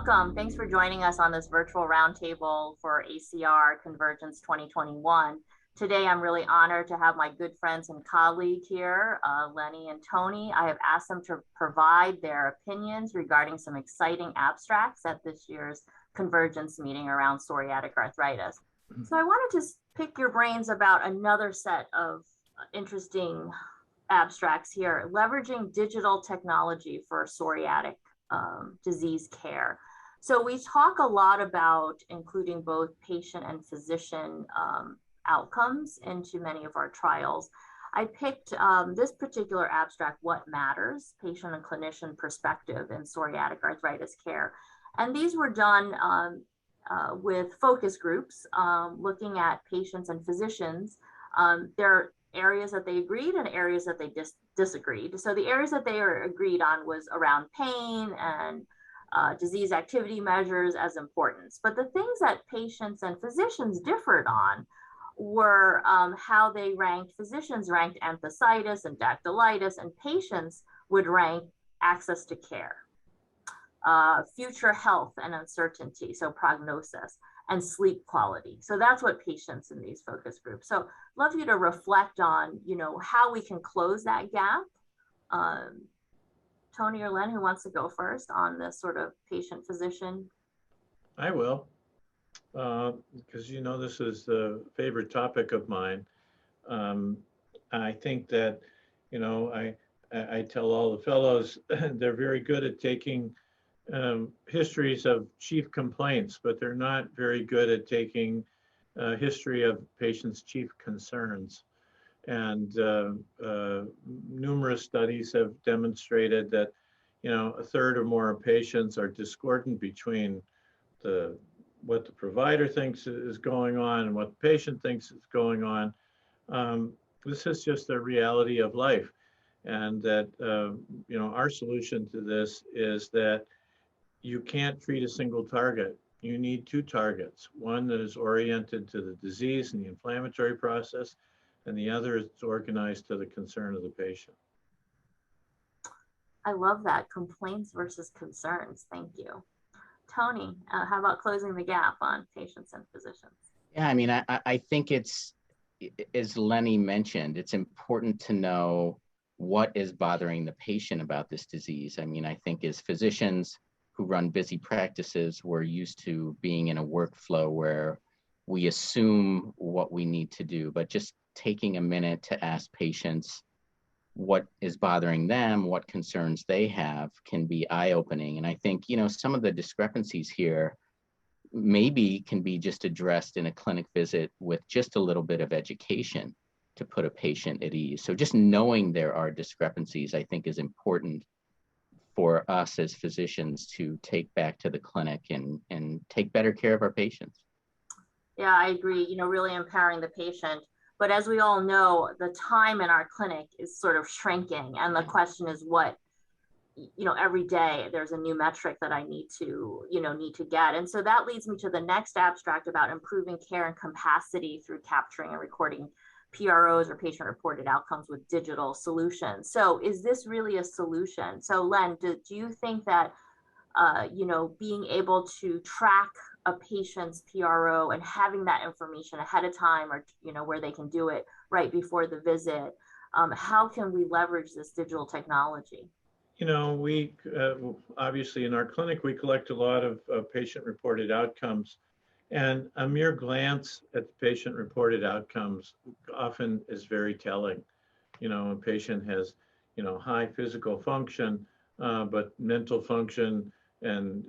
welcome. Thanks for joining us on this virtual roundtable for ACR Convergence 2021. Today, I'm really honored to have my good friends and colleague here, Lenny and Tony. I have asked them to provide their opinions regarding some exciting abstracts at this year's Convergence meeting around psoriatic arthritis. So I wanted to pick your brains about another set of interesting abstracts here, leveraging digital technology for psoriatic disease care. So we talk a lot about including both patient and physician outcomes into many of our trials. I picked this particular abstract, What Matters, Patient and Clinician Perspective in Psoriatic Arthritis Care. And these were done with focus groups looking at patients and physicians. There are areas that they agreed and areas that they disagreed. So the areas that they agreed on was around pain and disease activity measures as importance. But the things that patients and physicians differed on were how they ranked, physicians ranked enthesitis and dactylitis, and patients would rank access to care, future health and uncertainty, so prognosis, and sleep quality. So that's what patients in these focus groups. So love you to reflect on, how we can close that gap. Tony or Len, who wants to go first on this sort of patient-physician? I will, because this is a favorite topic of mine. I think that, I tell all the fellows they're very good at taking histories of chief complaints, but they're not very good at taking history of patients' chief concerns. And numerous studies have demonstrated that, a third or more of patients are discordant between what the provider thinks is going on and what the patient thinks is going on. This is just the reality of life. And that, our solution to this is that you can't treat a single target. You need two targets, one that is oriented to the disease and the inflammatory process, and the other is organized to the concern of the patient. I love that, complaints versus concerns. Thank you. Tony, how about closing the gap on patients and physicians? Yeah, I mean, I think it's, as Lenny mentioned, it's important to know what is bothering the patient about this disease. I mean, I think as physicians who run busy practices, we're used to being in a workflow where we assume what we need to do, but just taking a minute to ask patients what is bothering them, what concerns they have, can be eye-opening. And I think, some of the discrepancies here maybe can be just addressed in a clinic visit with just a little bit of education to put a patient at ease. So just knowing there are discrepancies, I think, is important for us as physicians to take back to the clinic and take better care of our patients. Yeah, I agree, really empowering the patient. But as we all know, the time in our clinic is sort of shrinking. And the question is what, every day there's a new metric that I need to get. And so that leads me to the next abstract about improving care and capacity through capturing and recording PROs or patient-reported outcomes with digital solutions. So is this really a solution? So Len, do you think that, being able to track a patient's PRO and having that information ahead of time, or, where they can do it right before the visit, how can we leverage this digital technology? We obviously in our clinic, we collect a lot of patient-reported outcomes. And a mere glance at the patient-reported outcomes often is very telling. A patient has, high physical function, but mental function and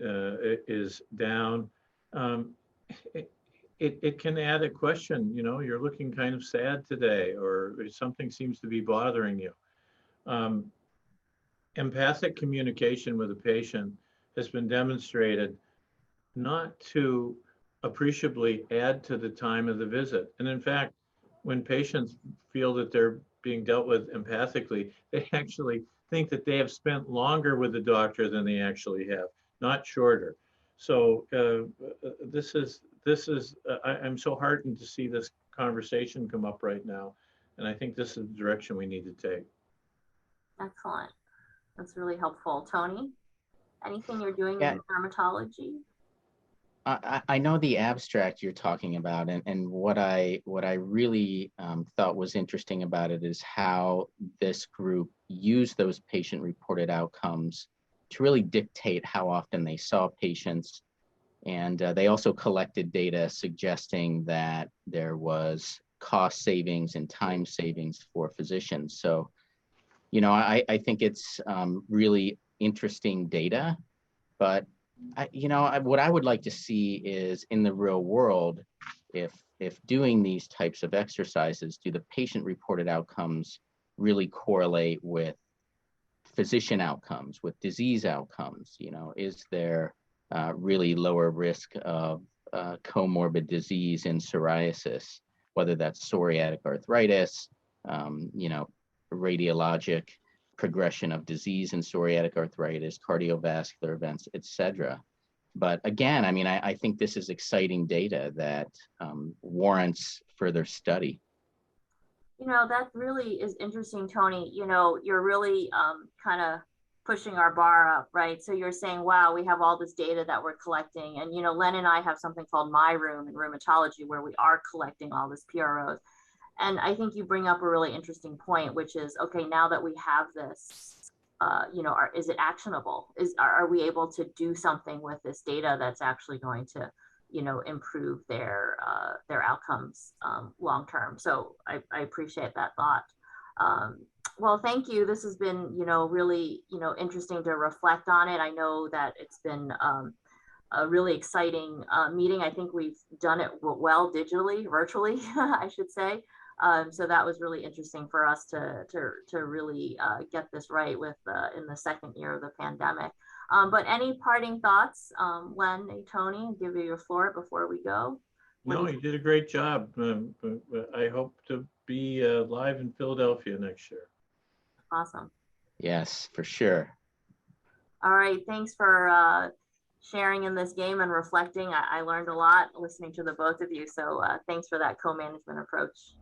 is down. It can add a question. You're looking kind of sad today, or something seems to be bothering you. Empathic communication with a patient has been demonstrated not to appreciably add to the time of the visit. And in fact, when patients feel that they're being dealt with empathically, they actually think that they have spent longer with the doctor than they actually have, not shorter. So I'm so heartened to see this conversation come up right now. And I think this is the direction we need to take. Excellent. That's really helpful. Tony? Anything you're doing Yeah. in dermatology? I know the abstract you're talking about, and what I really thought was interesting about it is how this group used those patient-reported outcomes to really dictate how often they saw patients, and they also collected data suggesting that there was cost savings and time savings for physicians. So, you know, I think it's really interesting data, but what I would like to see is in the real world, if doing these types of exercises, do the patient-reported outcomes really correlate with physician outcomes, with disease outcomes? You know, is there really lower risk of comorbid disease in psoriasis, whether that's psoriatic arthritis, radiologic progression of disease in psoriatic arthritis, cardiovascular events, et cetera. But again, I mean, I think this is exciting data that warrants further study. You know, that really is interesting, Tony. You know, you're really kind of pushing our bar up, right? So you're saying, wow, we have all this data that we're collecting. And, you know, Len and I have something called My Room in rheumatology where we are collecting all this PROs. And I think you bring up a really interesting point, which is, okay, now that we have this, is it actionable? Are we able to do something with this data that's actually going to, improve their outcomes long term? So I appreciate that thought. Well, thank you. This has been, really, interesting to reflect on it. I know that it's been a really exciting meeting. I think we've done it well digitally, virtually, I should say. So that was really interesting for us to really get this right with in the second year of the pandemic. But any parting thoughts, Len, Tony, give you your floor before we go? No, you did a great job. I hope to be live in Philadelphia next year. Awesome. Yes, for sure. All right. Thanks for sharing in this game and reflecting. I learned a lot listening to the both of you. So thanks for that co-management approach.